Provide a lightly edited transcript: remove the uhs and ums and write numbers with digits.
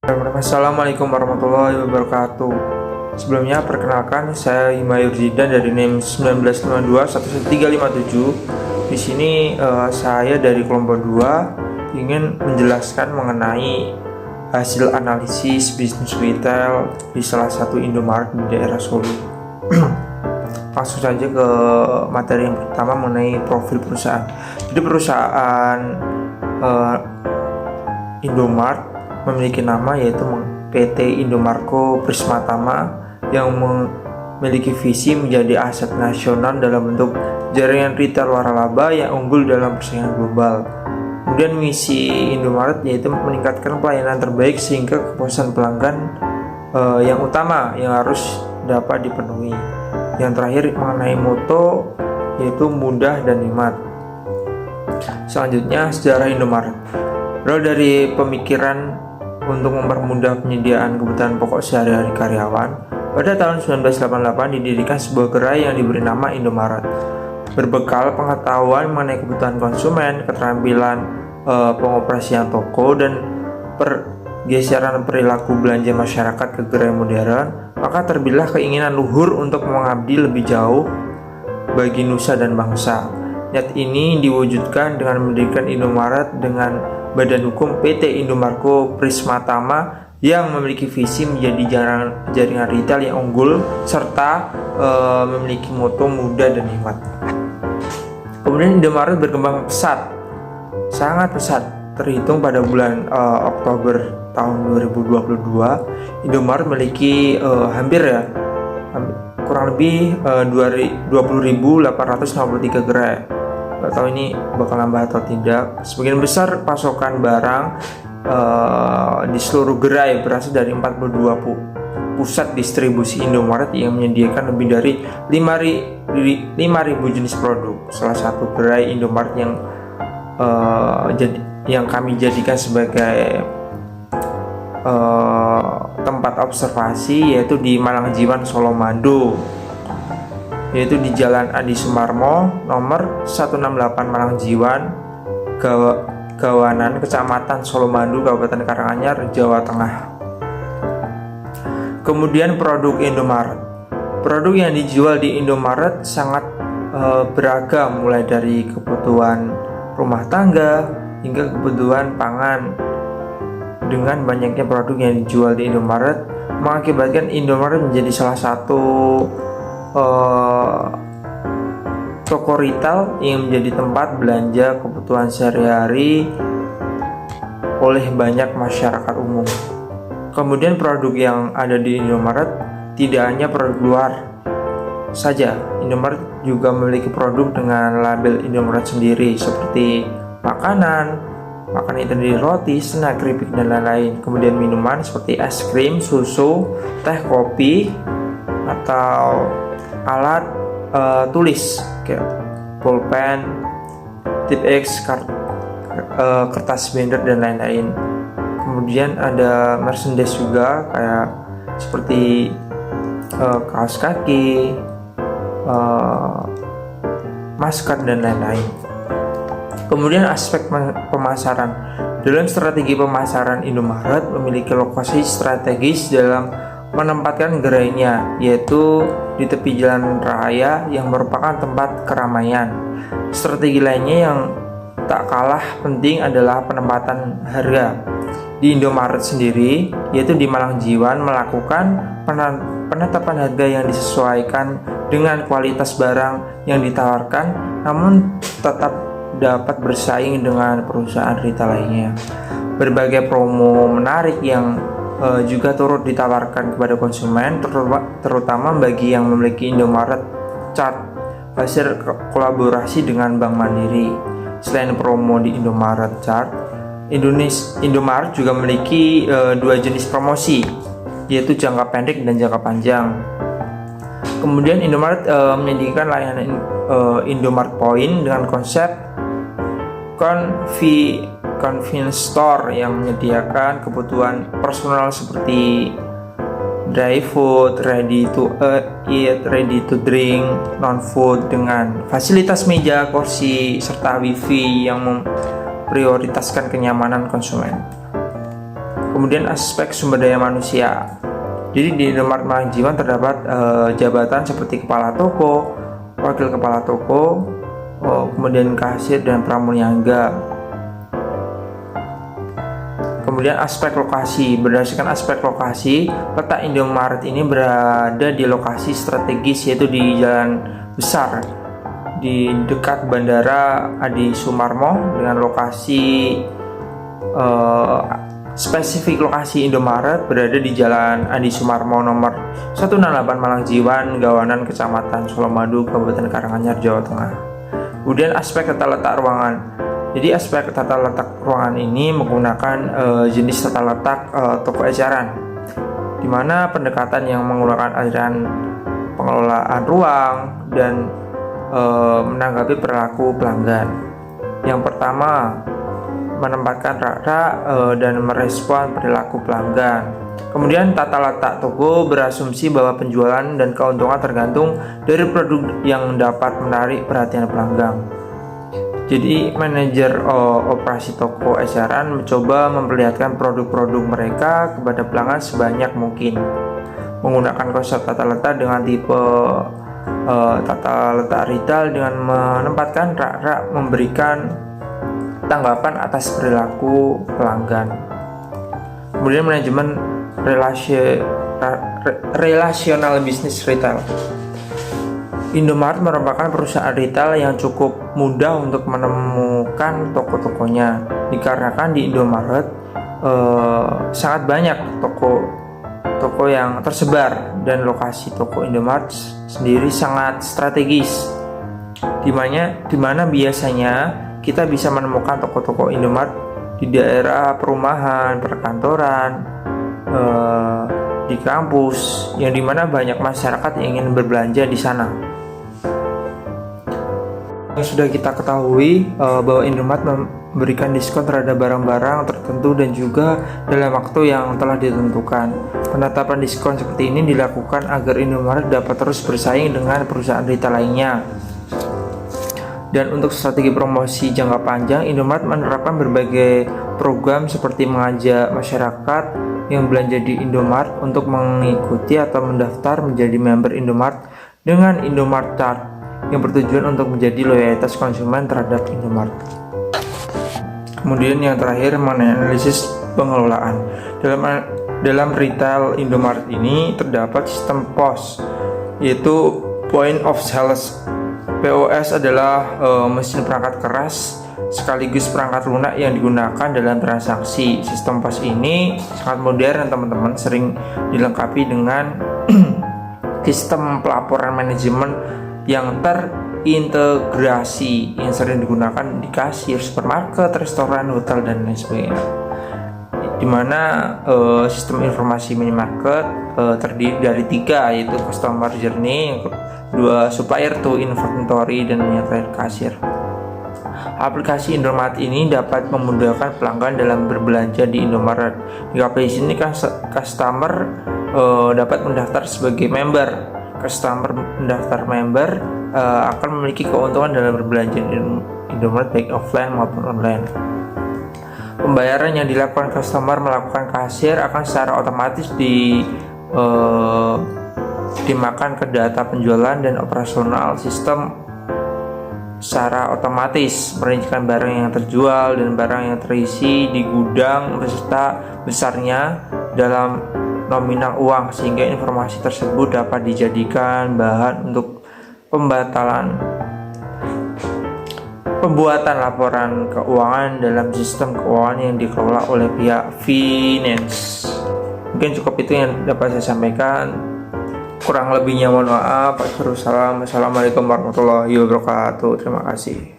Assalamualaikum warahmatullahi wabarakatuh. Sebelumnya perkenalkan, saya Himayur Zidan dari NIM 1952-11357. Di sini saya dari kelompok 2 ingin menjelaskan mengenai hasil analisis bisnis retail di salah satu Indomaret di daerah Solo. Langsung saja ke materi yang pertama mengenai profil perusahaan. Jadi perusahaan Indomaret memiliki nama yaitu PT Indomarko Prismatama yang memiliki visi menjadi aset nasional dalam bentuk jaringan retail waralaba yang unggul dalam persaingan global. Kemudian misi Indomaret yaitu meningkatkan pelayanan terbaik sehingga kepuasan pelanggan yang utama yang harus dapat dipenuhi. Yang terakhir mengenai moto yaitu mudah dan nikmat. Selanjutnya sejarah Indomaret. Berawal dari pemikiran untuk mempermudah penyediaan kebutuhan pokok sehari-hari karyawan, pada tahun 1988 didirikan sebuah gerai yang diberi nama Indomaret. Berbekal pengetahuan mengenai kebutuhan konsumen, keterampilan pengoperasian toko, dan pergeseran perilaku belanja masyarakat ke gerai modern, maka terbelah keinginan luhur untuk mengabdi lebih jauh bagi nusa dan bangsa. Niat ini diwujudkan dengan mendirikan Indomaret dengan badan hukum PT Indomarko Prismatama yang memiliki visi menjadi jaringan retail yang unggul serta memiliki moto mudah dan nikmat. Kemudian Indomaret berkembang pesat, sangat pesat. Terhitung pada bulan Oktober tahun 2022, Indomaret memiliki kurang lebih 20.853 gerai. Gak tahu ini bakal nambah atau tidak. Sebagian besar pasokan barang di seluruh gerai berasal dari 42 pusat distribusi Indomaret yang menyediakan lebih dari 5.000 jenis produk. Salah satu gerai Indomaret yang kami jadikan sebagai tempat observasi yaitu di Malangjiwan, Solo Mando, yaitu di Jalan Adi Sumarmo nomor 168 Malangjiwan, Gawanan, Kecamatan Solo Mando, Kabupaten Karanganyar, Jawa Tengah. Kemudian produk Indomaret. Produk yang dijual di Indomaret sangat beragam, mulai dari kebutuhan rumah tangga hingga kebutuhan pangan. Dengan banyaknya produk yang dijual di Indomaret mengakibatkan Indomaret menjadi salah satu toko retail yang menjadi tempat belanja kebutuhan sehari-hari oleh banyak masyarakat umum. Kemudian produk yang ada di Indomaret tidak hanya produk luar saja. Indomaret juga memiliki produk dengan label Indomaret sendiri seperti makanan itu dari roti, snack, keripik, dan lain-lain. Kemudian minuman seperti es krim, susu, teh, kopi, atau alat tulis kayak pulpen, tip X, kertas binder, dan lain-lain. Kemudian ada merchandise juga kayak seperti kaos kaki, masker, dan lain-lain. Kemudian aspek pemasaran. Dalam strategi pemasaran, Indomaret memiliki lokasi strategis dalam menempatkan gerainya, yaitu di tepi jalan raya yang merupakan tempat keramaian. Strategi lainnya yang tak kalah penting adalah penempatan harga. Di Indomaret sendiri, yaitu di Malangjiwan, melakukan penetapan harga yang disesuaikan dengan kualitas barang yang ditawarkan, namun tetap dapat bersaing dengan perusahaan retail lainnya. Berbagai promo menarik yang juga turut ditawarkan kepada konsumen, terutama bagi yang memiliki Indomaret Card hasil kolaborasi dengan Bank Mandiri. Selain promo di Indomaret Card, Indomaret juga memiliki dua jenis promosi, yaitu jangka pendek dan jangka panjang. Kemudian Indomaret menyediakan layanan Indomaret Point dengan konsep convenience store yang menyediakan kebutuhan personal seperti dry food, ready to eat, ready to drink, non food dengan fasilitas meja, kursi, serta wifi yang memprioritaskan kenyamanan konsumen. Kemudian aspek sumber daya manusia. Jadi di Indomaret Malang Jiwan terdapat jabatan seperti kepala toko, wakil kepala toko, kemudian kasir dan pramuniaga. Kemudian aspek lokasi. Berdasarkan aspek lokasi, letak Indomaret ini berada di lokasi strategis, yaitu di Jalan Besar di dekat Bandara Adi Sumarmo, dengan lokasi spesifik lokasi Indomaret berada di Jalan Adi Sumarmo nomor 168 Malang Jiwan, Gawanan, Kecamatan Solomadu, Kabupaten Karanganyar, Jawa Tengah. Kemudian aspek tata letak ruangan. Jadi aspek tata letak ruangan ini menggunakan jenis tata letak toko eceran, di mana pendekatan yang menggunakan aliran pengelolaan ruang dan menanggapi perilaku pelanggan. Yang pertama, menempatkan rak-rak dan merespon perilaku pelanggan. Kemudian tata letak toko berasumsi bahwa penjualan dan keuntungan tergantung dari produk yang dapat menarik perhatian pelanggan. Jadi manajer operasi toko eceran mencoba memperlihatkan produk-produk mereka kepada pelanggan sebanyak mungkin, menggunakan konsep tata letak dengan tipe tata letak retail dengan menempatkan rak-rak memberikan tanggapan atas perilaku pelanggan. Kemudian manajemen relasional bisnis retail. Indomaret merupakan perusahaan retail yang cukup mudah untuk menemukan toko-tokonya, dikarenakan di Indomaret sangat banyak toko yang tersebar, dan lokasi toko Indomaret sendiri sangat strategis, di mana biasanya kita bisa menemukan toko-toko Indomaret di daerah perumahan, perkantoran, di kampus, yang dimana banyak masyarakat yang ingin berbelanja di sana. Yang sudah kita ketahui bahwa Indomaret memberikan diskon terhadap barang-barang tertentu dan juga dalam waktu yang telah ditentukan. Penetapan diskon seperti ini dilakukan agar Indomaret dapat terus bersaing dengan perusahaan retail lainnya. Dan untuk strategi promosi jangka panjang, Indomaret menerapkan berbagai program seperti mengajak masyarakat yang belanja di Indomaret untuk mengikuti atau mendaftar menjadi member Indomaret dengan Indomaret Card, yang bertujuan untuk menjadi loyalitas konsumen terhadap Indomaret. Kemudian yang terakhir mengenai analisis pengelolaan. Dalam retail Indomaret ini terdapat sistem POS, yaitu Point of Sales. POS adalah mesin perangkat keras sekaligus perangkat lunak yang digunakan dalam transaksi. Sistem POS ini sangat modern, teman-teman, sering dilengkapi dengan sistem pelaporan manajemen yang terintegrasi yang sering digunakan di kasir, supermarket, restoran, hotel, dan lain sebagainya. Dimana sistem informasi minimarket terdiri dari 3, yaitu customer journey, 2 supplier to inventory, dan yang terakhir kasir. Aplikasi Indomaret ini dapat memudahkan pelanggan dalam berbelanja di Indomaret. Di aplikasi ini customer dapat mendaftar sebagai member. Customer mendaftar member akan memiliki keuntungan dalam berbelanja di Indomaret baik offline maupun online. Pembayaran yang dilakukan customer melakukan kasir akan secara otomatis dimakan ke data penjualan dan operasional sistem secara otomatis, merincikan barang yang terjual dan barang yang terisi di gudang beserta besarnya dalam nominal uang, sehingga informasi tersebut dapat dijadikan bahan untuk pembuatan laporan keuangan dalam sistem keuangan yang dikelola oleh pihak finance. Mungkin cukup itu yang dapat saya sampaikan. Kurang lebihnya mohon maaf. Assalamualaikum warahmatullahi wabarakatuh. Terima kasih.